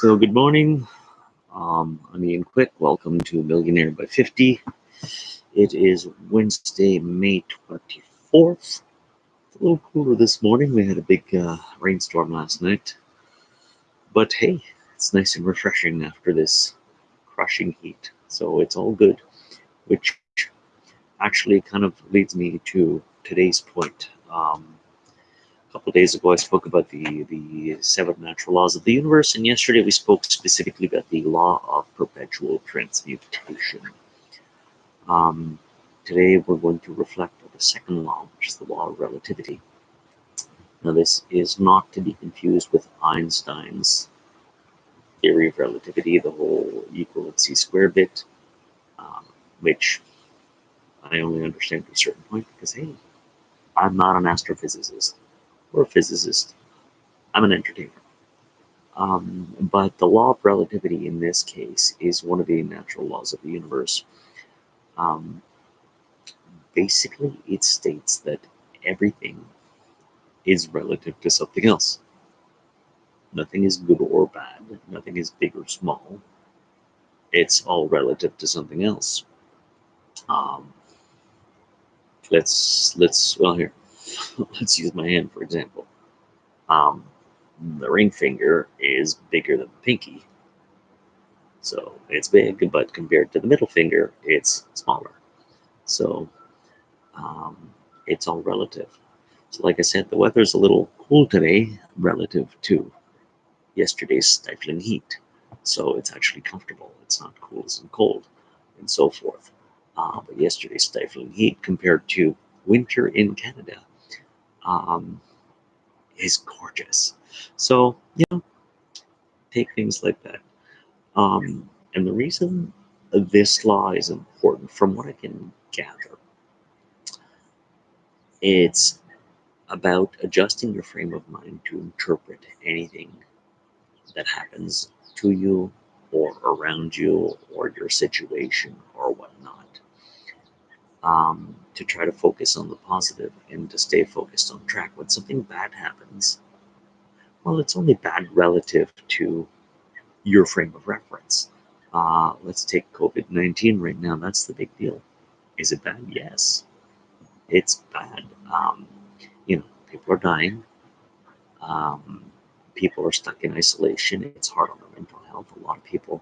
So good morning. I'm Ian Quick. Welcome to Millionaire by 50. It is Wednesday, May 24th. It's a little cooler this morning. We had a big rainstorm last night. But hey, it's nice and refreshing after this crushing heat. So it's all good, which actually kind of leads me to today's point. A couple of days ago, I spoke about the seven natural laws of the universe, and yesterday we spoke specifically about the law of perpetual transmutation. Um, Today, we're going to reflect on the second law, which is the law of relativity. Now, this is not to be confused with Einstein's theory of relativity, the whole equal MC squared bit, um, which I only understand to a certain point because, hey, I'm not an astrophysicist or a physicist. I'm an entertainer. But the law of relativity in this case is one of the natural laws of the universe. Um, Basically, it states that everything is relative to something else. Nothing is good or bad. Nothing is big or small. It's all relative to something else. Um, well here, let's use my hand for example. Um, the ring finger is bigger than the pinky, so it's big, but compared to the middle finger, it's smaller. So um, it's all relative. So, like I said, the weather's a little cool today relative to yesterday's stifling heat. So it's actually comfortable. It's not cool and cold and so forth. But yesterday's stifling heat compared to winter in Canada um, is gorgeous. So, take things like that. And the reason this law is important, from what I can gather, it's about adjusting your frame of mind to interpret anything that happens to you or around you or your situation or whatnot. To try to focus on the positive and to stay focused on track. When something bad happens, well, it's only bad relative to your frame of reference. Let's take COVID 19 right now. That's the big deal. Is it bad? Yes, it's bad. People are dying. Um, People are stuck in isolation. It's hard on their mental health. A lot of people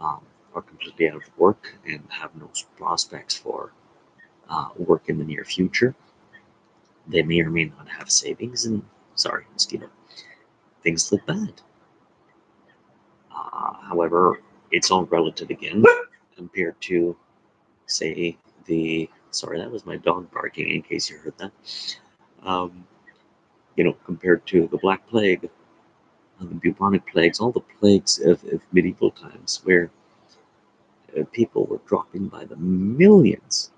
um, are completely out of work and have no prospects for work in the near future. They may or may not have savings, and sorry, mosquito, things look bad. However, it's all relative again compared to, say, sorry, that was my dog barking in case you heard that. Um, compared to the Black Plague, the bubonic plagues, all the plagues of medieval times where people were dropping by the millions.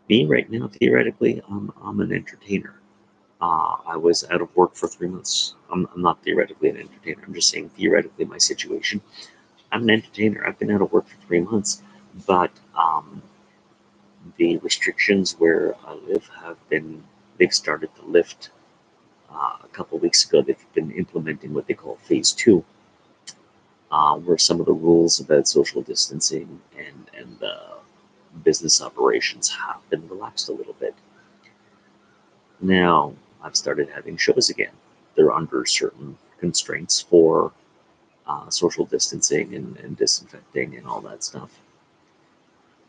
Me right now, theoretically, I'm an entertainer. I was out of work for 3 months. I'm not theoretically an entertainer. I'm just saying theoretically my situation. I'm an entertainer. I've been out of work for 3 months, but the restrictions where I live they've started to lift. A couple of weeks ago, they've been implementing what they call phase two, where some of the rules about social distancing and business operations have been relaxed a little bit. Now, I've started having shows again. They're under certain constraints for social distancing and disinfecting and all that stuff.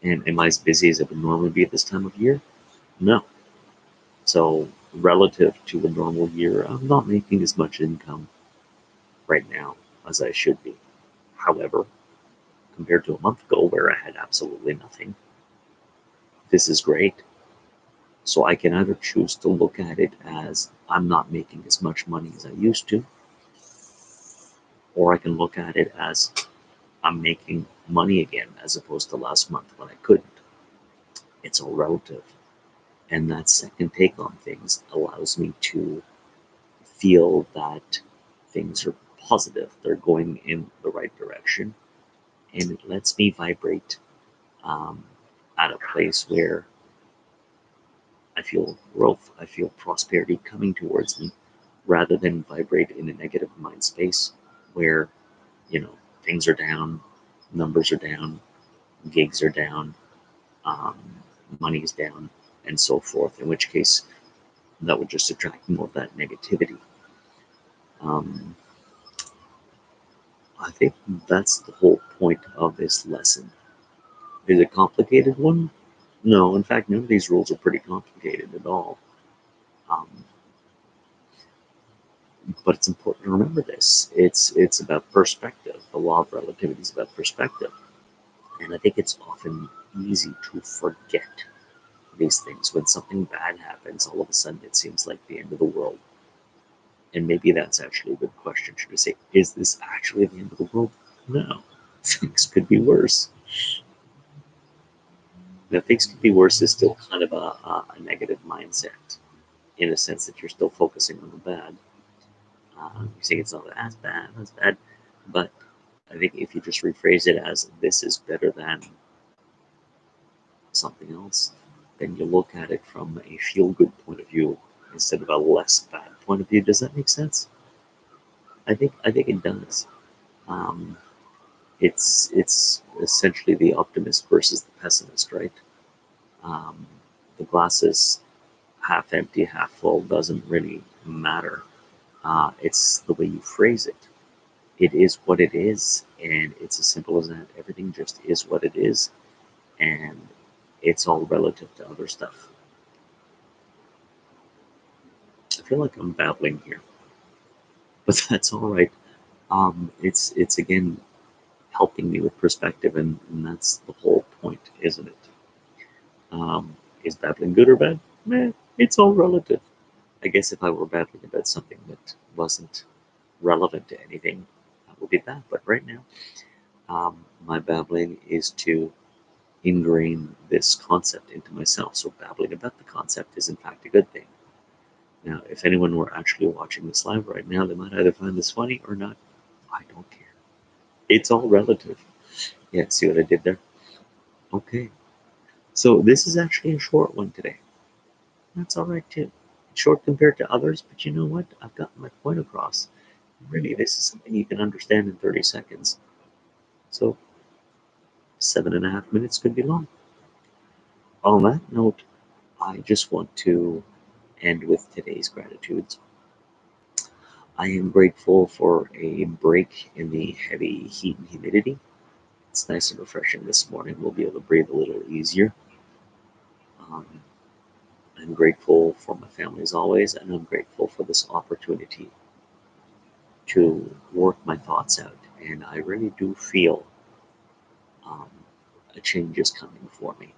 And am I as busy as it would normally be at this time of year? No. So, relative to a normal year, I'm not making as much income right now as I should be. However, compared to a month ago where I had absolutely nothing, this is great. So I can either choose to look at it as I'm not making as much money as I used to, or I can look at it as I'm making money again as opposed to last month when I couldn't. It's all relative. And that second take on things allows me to feel that things are positive, they're going in the right direction, and it lets me vibrate um, at a place where I feel growth, I feel prosperity coming towards me. rather than vibrate in a negative mind space where, you know, things are down, numbers are down, gigs are down, um, money is down, and so forth, in which case that would just attract more of that negativity. Um, I think that's the whole point of this lesson. Is it a complicated one? No, in fact, none of these rules are pretty complicated at all. Um, but it's important to remember this. It's about perspective. The law of relativity is about perspective, and I think it's often easy to forget these things. When something bad happens, all of a sudden it seems like the end of the world. And maybe that's actually a good question. Should I say, is this actually the end of the world? No, things could be worse. Now, things could be worse is still kind of a negative mindset in a sense that you're still focusing on the bad. You say it's not as bad, but I think if you just rephrase it as this is better than something else, then you look at it from a feel good point of view instead of a less bad point of view. Does that make sense? I think it does. Um, it's essentially the optimist versus the pessimist, right? Um, the glass is half empty, half full doesn't really matter. It's the way you phrase it. It is what it is, and it's as simple as that. Everything just is what it is, and it's all relative to other stuff. I feel like I'm babbling here, but that's all right. It's again helping me with perspective, and that's the whole point, isn't it? Is babbling good or bad? Meh, it's all relative. I guess if I were babbling about something that wasn't relevant to anything, that would be bad. But right now, my babbling is to ingrain this concept into myself. So babbling about the concept is in fact a good thing. Now, if anyone were actually watching this live right now, they might either find this funny or not. I don't care. It's all relative. Yeah, see what I did there? Okay. So this is actually a short one today. That's all right too. Short compared to others, but you know what? I've gotten my point across. Really, this is something you can understand in 30 seconds. So 7.5 minutes could be long. On that note, I just want to end with today's gratitudes. I am grateful for a break in the heavy heat and humidity. It's nice and refreshing this morning. We'll be able to breathe a little easier. Um, I'm grateful for my family as always, and I'm grateful for this opportunity to work my thoughts out. And I really do feel um, a change is coming for me,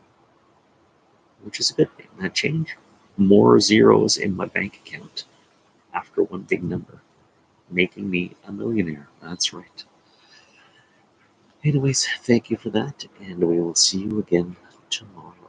which is a good thing. That change, more zeros in my bank account after one big number, making me a millionaire. That's right. Anyways, thank you for that, and we will see you again tomorrow.